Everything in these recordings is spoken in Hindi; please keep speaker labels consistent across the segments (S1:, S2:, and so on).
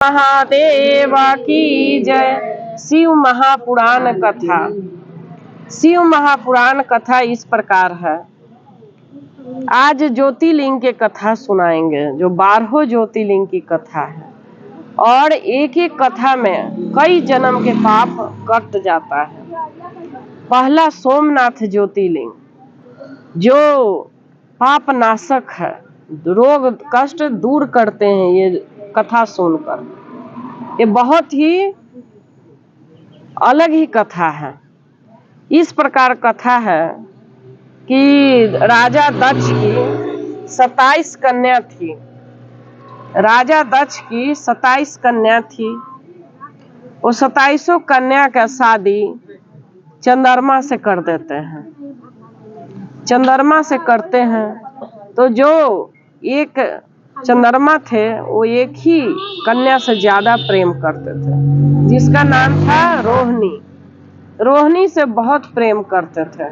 S1: महादेव की जय। शिव महापुराण कथा। शिव महापुराण कथा इस प्रकार है। आज ज्योतिर्लिंग के कथा सुनाएंगे, जो 12 ज्योतिर्लिंग की कथा है। और एक एक कथा में कई जन्म के पाप कट जाता है। पहला सोमनाथ ज्योतिर्लिंग, जो पाप नाशक है, रोग कष्ट दूर करते हैं। ये कथा सुनकर ये बहुत ही अलग ही कथा है। इस प्रकार कथा है कि राजा दक्ष की 27 कन्या थी। राजा दक्ष की 27 कन्या थी। वो 27 कन्या का शादी चंद्रमा से कर देते हैं। चंद्रमा से करते हैं तो जो एक चंद्रमा थे वो एक ही कन्या से ज्यादा प्रेम करते थे, जिसका नाम था रोहिणी। रोहिणी से बहुत प्रेम करते थे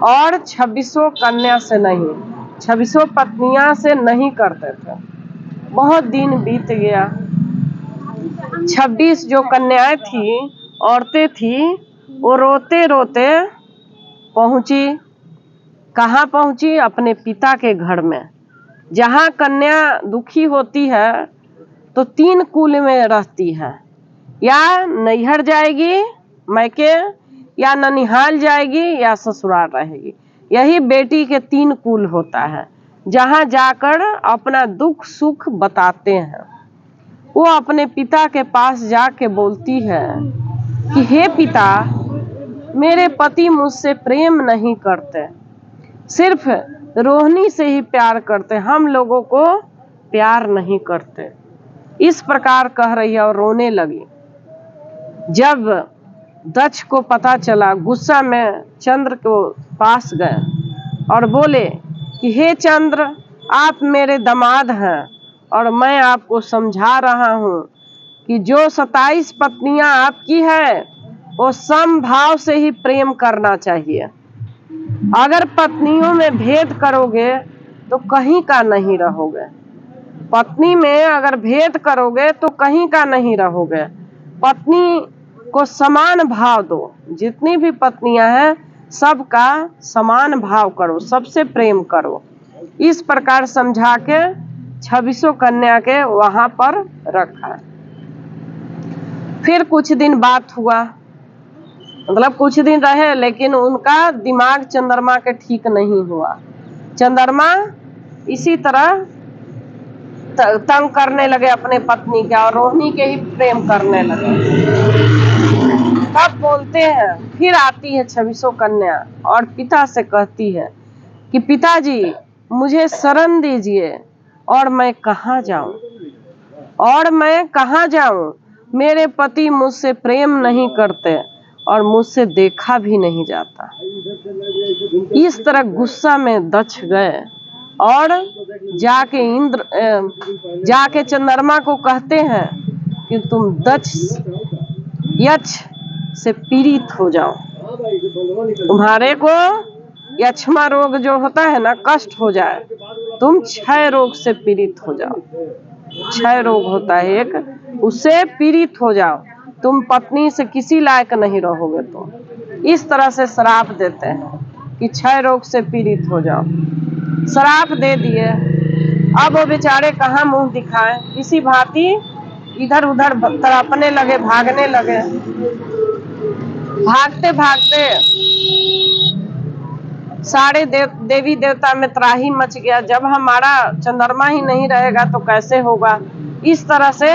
S1: और 26 कन्या से नहीं, 26 पत्नियां से नहीं करते थे। बहुत दिन बीत गया। 26 जो कन्याएं थी, औरतें थी, वो रोते रोते पहुंची। कहाँ पहुंची? अपने पिता के घर में। जहाँ कन्या दुखी होती है तो 3 कुल में रहती है, या नैहर जाएगी मैके, या ननिहाल जाएगी, या ससुराल रहेगी। यही बेटी के 3 कुल होता है, जहाँ जाकर अपना दुख सुख बताते हैं। वो अपने पिता के पास जाके बोलती है कि हे पिता, मेरे पति मुझसे प्रेम नहीं करते, सिर्फ रोहिणी से ही प्यार करते, हम लोगों को प्यार नहीं करते। इस प्रकार कह रही है और रोने लगी। जब दक्ष को पता चला, गुस्सा में चंद्र को पास गए और बोले कि हे चंद्र, आप मेरे दामाद हैं और मैं आपको समझा रहा हूँ कि जो 27 पत्नियां आपकी है वो समभाव से ही प्रेम करना चाहिए। अगर पत्नियों में भेद करोगे तो कहीं का नहीं रहोगे। पत्नी में अगर भेद करोगे तो कहीं का नहीं रहोगे। पत्नी को समान भाव दो। जितनी भी पत्नियां हैं सबका समान भाव करो, सबसे प्रेम करो। इस प्रकार समझा के 26 कन्या के वहां पर रखा। फिर कुछ दिन बात हुआ, मतलब कुछ दिन रहे, लेकिन उनका दिमाग चंद्रमा के ठीक नहीं हुआ। चंद्रमा इसी तरह तंग करने लगे अपने पत्नी का और रोहिणी के ही प्रेम करने लगे। तब बोलते हैं, फिर आती है 26 कन्या और पिता से कहती है कि पिताजी, मुझे शरण दीजिए और मैं कहाँ जाऊं, और मैं कहाँ जाऊं। मेरे पति मुझसे प्रेम नहीं करते और मुझसे देखा भी नहीं जाता। इस तरह गुस्सा में दक्ष गए और जाके चंद्रमा को कहते हैं कि तुम दक्ष यक्ष से पीड़ित हो जाओ। तुम्हारे को यक्ष्मा रोग जो होता है ना, कष्ट हो जाए, तुम क्षय रोग से पीड़ित हो जाओ। क्षय रोग होता है एक, उससे पीड़ित हो जाओ। तुम पत्नी से किसी लायक नहीं रहोगे। तो इस तरह से श्राप देते हैं कि क्षय रोग से पीड़ित हो जाओ। श्राप दे दिए। अब वो बेचारे कहाँ मुंह दिखाएं। इसी भांति इधर उधर तड़पने लगे, भागने लगे। भागते भागते सारे देवी देवता में त्राही मच गया। जब हमारा चंद्रमा ही नहीं रहेगा तो कैसे होगा। इस तरह से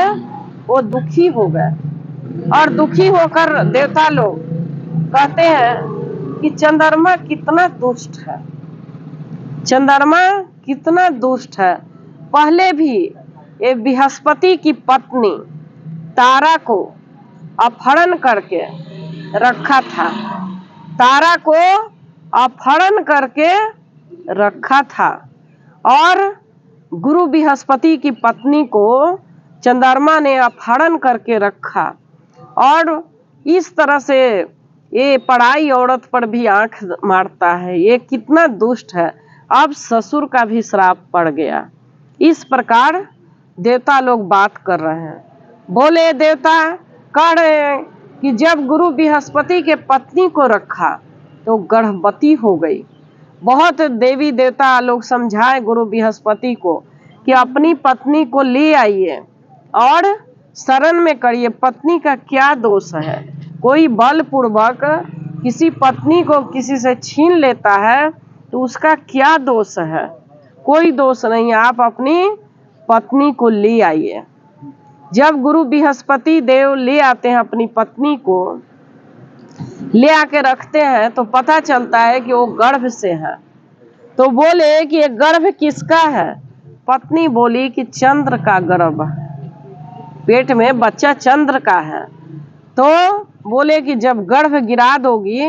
S1: वो दुखी हो गए और दुखी होकर देवता लोग कहते हैं कि चंद्रमा कितना दुष्ट है, चंद्रमा कितना दुष्ट है। पहले भी ये बृहस्पति की पत्नी तारा को अपहरण करके रखा था। तारा को अपहरण करके रखा था और गुरु बृहस्पति की पत्नी को चंद्रमा ने अपहरण करके रखा। और इस तरह से ये पराई औरत पर भी आंख मारता है। ये कितना दुष्ट है। अब ससुर का भी श्राप पड़ गया। इस प्रकार देवता लोग बात कर रहे हैं। बोले देवता कह रहे हैं कि जब गुरु बृहस्पति के पत्नी को रखा तो गर्भवती हो गई। बहुत देवी देवता लोग समझाए गुरु बृहस्पति को कि अपनी पत्नी को ले आइए और शरण में करिए, पत्नी का क्या दोष है। कोई बलपूर्वक किसी पत्नी को किसी से छीन लेता है तो उसका क्या दोष है, कोई दोष नहीं, आप अपनी पत्नी को ले आइए। जब गुरु बृहस्पति देव ले आते हैं अपनी पत्नी को, ले आके रखते हैं तो पता चलता है कि वो गर्भ से है। तो बोले कि ये गर्भ किसका है? पत्नी बोली कि चंद्र का गर्भ, पेट में बच्चा चंद्र का है। तो बोले कि जब गर्भ गिरा दोगी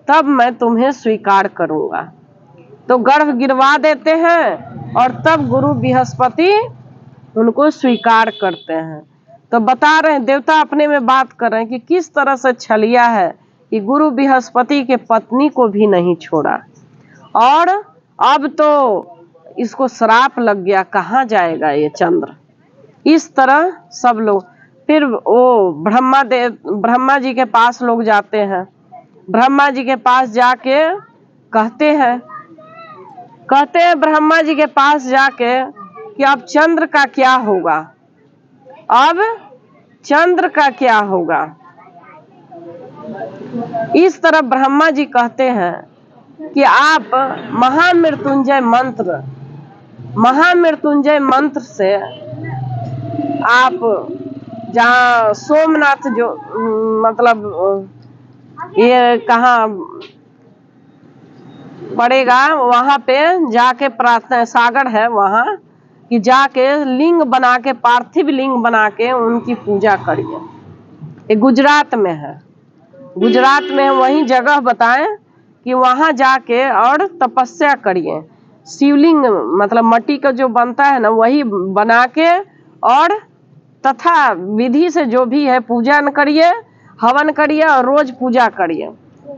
S1: तब मैं तुम्हें स्वीकार करूंगा। तो गर्भ गिरवा देते हैं और तब गुरु बृहस्पति उनको स्वीकार करते हैं। तो बता रहे हैं, देवता अपने में बात कर रहे हैं कि किस तरह से छलिया है कि गुरु बृहस्पति के पत्नी को भी नहीं छोड़ा और अब तो इसको श्राप लग गया, कहाँ जाएगा ये चंद्र। इस तरह सब लोग फिर वो ब्रह्मा जी के पास लोग जाते हैं। ब्रह्मा जी के पास जाके कहते हैं ब्रह्मा जी के पास जाके कि अब चंद्र का क्या होगा, अब चंद्र का क्या होगा। इस तरह ब्रह्मा जी कहते हैं कि आप महामृत्युंजय मंत्र से आप जहाँ सोमनाथ जो मतलब ये कहाँ पड़ेगा वहां पे जाके प्रार्थना, सागर है वहां कि जाके लिंग बना के, पार्थिव लिंग बना के उनकी पूजा करिए। ये गुजरात में है, गुजरात में वही जगह बताएं कि वहां जाके और तपस्या करिए। शिवलिंग मतलब मट्टी का जो बनता है ना वही बना के और तथा विधि से जो भी है पूजा करिए, हवन करिए और रोज पूजा करिए।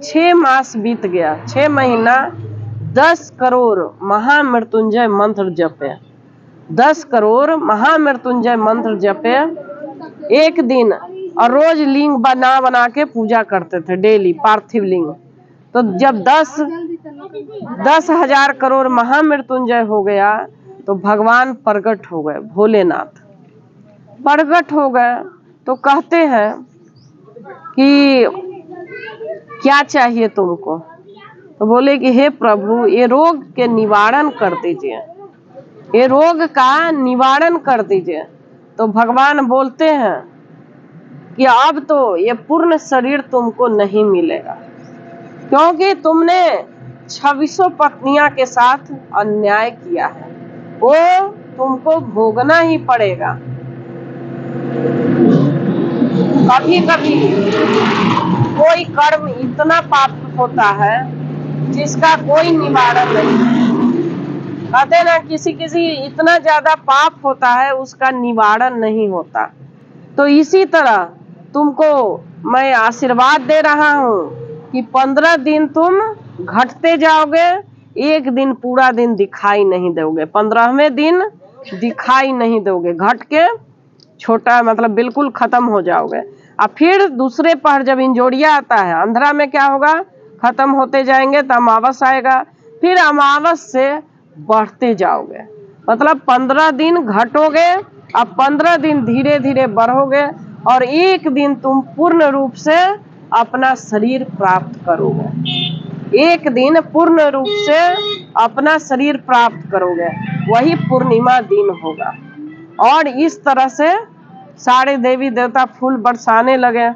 S1: 6 मास बीत गया, 6 महीना 10 करोड़ महामृत्युंजय मंत्र जपे, 10 करोड़ महामृत्युंजय मंत्र जपे एक दिन, और रोज लिंग बना के पूजा करते थे डेली, पार्थिव लिंग। तो जब 10,000 करोड़ महामृत्युंजय हो गया तो भगवान प्रकट हो गए, भोलेनाथ प्रकट हो गए। तो कहते हैं कि क्या चाहिए तुमको? तो बोले कि हे प्रभु ये रोग के निवारण कर दीजिए, ये रोग का निवारण कर दीजिए। तो भगवान बोलते हैं कि अब तो ये पूर्ण शरीर तुमको नहीं मिलेगा, क्योंकि तुमने 26 पत्नियां के साथ अन्याय किया है, वो तुमको भोगना ही पड़ेगा। कभी कभी कोई कर्म इतना पाप होता है जिसका कोई निवारण नहीं है। कहते ना किसी इतना ज्यादा पाप होता है उसका निवारण नहीं होता। तो इसी तरह तुमको मैं आशीर्वाद दे रहा हूँ कि 15 दिन तुम घटते जाओगे, एक दिन पूरा दिन दिखाई नहीं दोगे, 15वें दिन दिखाई नहीं दोगे, घट के छोटा मतलब बिल्कुल खत्म हो जाओगे। अब फिर दूसरे पहर जब इंजोरिया आता है, अंधरा में क्या होगा, खत्म होते जाएंगे तो अमावस आएगा, फिर अमावस से बढ़ते जाओगे, मतलब 15 दिन घटोगे, अब 15 दिन धीरे धीरे बढ़ोगे और एक दिन तुम पूर्ण रूप से अपना शरीर प्राप्त करोगे। एक दिन पूर्ण रूप से अपना शरीर प्राप्त करोगे, वही पूर्णिमा दिन होगा। और इस तरह से सारे देवी देवता फूल बरसाने लगे।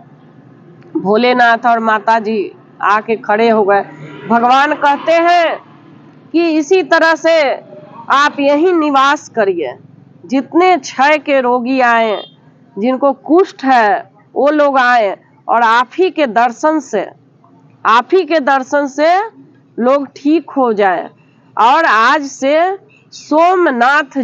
S1: भोलेनाथ और माता जी आके खड़े हो गए। भगवान कहते हैं कि इसी तरह से आप यहीं निवास करिए, जितने क्षय के रोगी आए, जिनको कुष्ठ है वो लोग आए, और आप ही के दर्शन से लोग ठीक हो जाए। और आज से सोमनाथ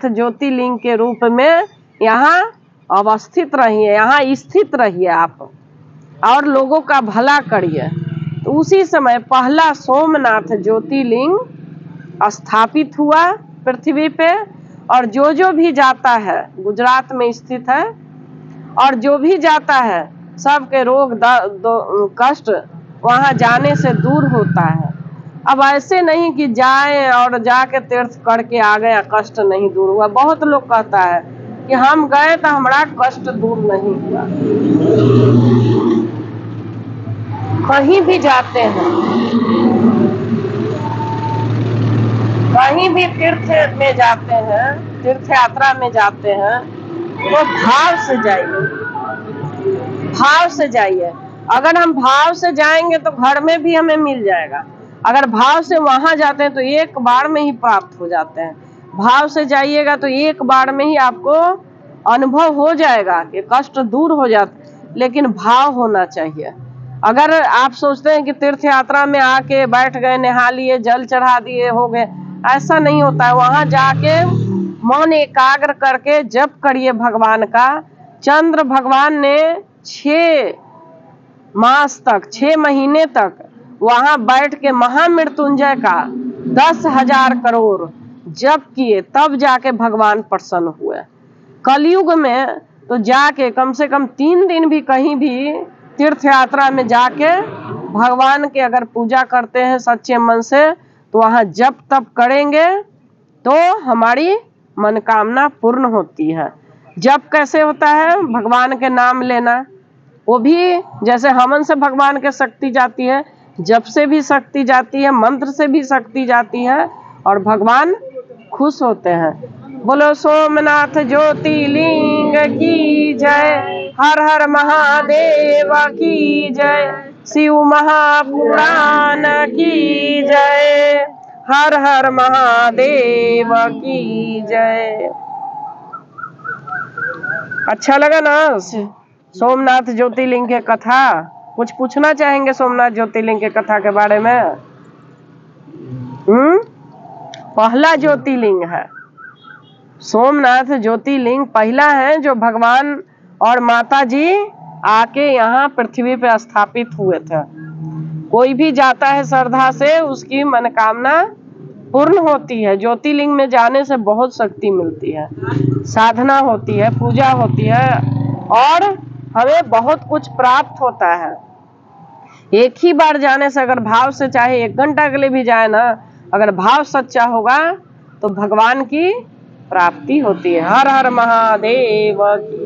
S1: ज्योतिर्लिंग के रूप में यहाँ अवस्थित रहिए, यहाँ स्थित रहिए आप, और लोगों का भला करिए। तो उसी समय पहला सोमनाथ ज्योतिर्लिंग स्थापित हुआ पृथ्वी पे, और जो भी जाता है, गुजरात में स्थित है, और जो भी जाता है सबके रोग कष्ट वहां जाने से दूर होता है। अब ऐसे नहीं कि जाए और जाके तीर्थ करके आ गए, कष्ट नहीं दूर हुआ। बहुत लोग कहता है कि हम गए तो हमारा कष्ट दूर नहीं हुआ। कहीं भी जाते हैं, कहीं भी तीर्थ में जाते हैं, तीर्थ यात्रा में जाते हैं, तो भाव से जाइए, भाव से जाइए। अगर हम भाव से जाएंगे तो घर में भी हमें मिल जाएगा। अगर भाव से वहां जाते हैं तो एक बार में ही प्राप्त हो जाते हैं। भाव से जाइएगा तो एक बार में ही आपको अनुभव हो जाएगा कि कष्ट दूर हो जाते, लेकिन भाव होना चाहिए। अगर आप सोचते हैं कि तीर्थ यात्रा में आके बैठ गए, नहा लिए, जल चढ़ा दिए, हो गए, ऐसा नहीं होता है। वहां जाके मन एकाग्र करके जप करिए भगवान का। चंद्र भगवान ने 6 मास तक, 6 महीने तक वहां बैठ के महामृत्युंजय का 10,000 करोड़ जप किए, तब जाके भगवान प्रसन्न हुए। कलयुग में तो जाके कम से कम 3 दिन भी कहीं भी तीर्थ यात्रा में जाके भगवान के अगर पूजा करते हैं सच्चे मन से, तो वहां जप तप करेंगे तो हमारी मनोकामना पूर्ण होती है। जप कैसे होता है? भगवान के नाम लेना, वो भी जैसे हवन से भगवान के शक्ति जाती है, जप से भी शक्ति जाती है, मंत्र से भी शक्ति जाती है, और भगवान खुश होते हैं। बोलो सोमनाथ ज्योतिर्लिंग की जय, हर हर महादेव की जय, शिव महापुराण की जय, हर हर महादेव की जय। अच्छा लगा ना सोमनाथ ज्योतिर्लिंग के कथा? कुछ पूछना चाहेंगे सोमनाथ ज्योतिर्लिंग के कथा के बारे में? पहला ज्योतिर्लिंग है सोमनाथ ज्योतिर्लिंग, पहला है जो भगवान और माता जी आके यहाँ पृथ्वी पे स्थापित हुए थे। कोई भी जाता है श्रद्धा से, उसकी मनोकामना पूर्ण होती है। ज्योतिर्लिंग में जाने से बहुत शक्ति मिलती है, साधना होती है, पूजा होती है, और हमें बहुत कुछ प्राप्त होता है। एक ही बार जाने से, अगर भाव से चाहे 1 घंटा के लिए भी जाए ना, अगर भाव सच्चा होगा तो भगवान की प्राप्ति होती है। हर हर महादेव।